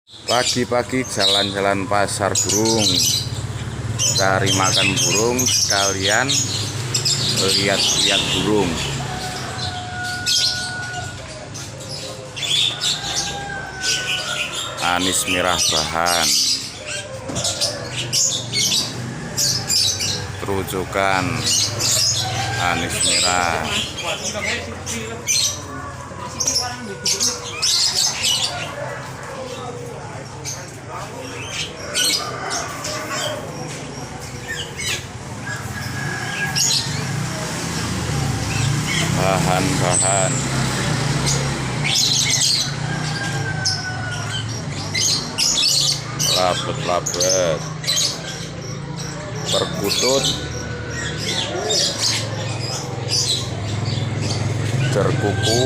Pagi-pagi jalan-jalan pasar burung, cari makan burung sekalian lihat-lihat burung. Anis merah bahan, terujukan anis merah. Bahan-bahan labet-labet, perkutut, jerkuku,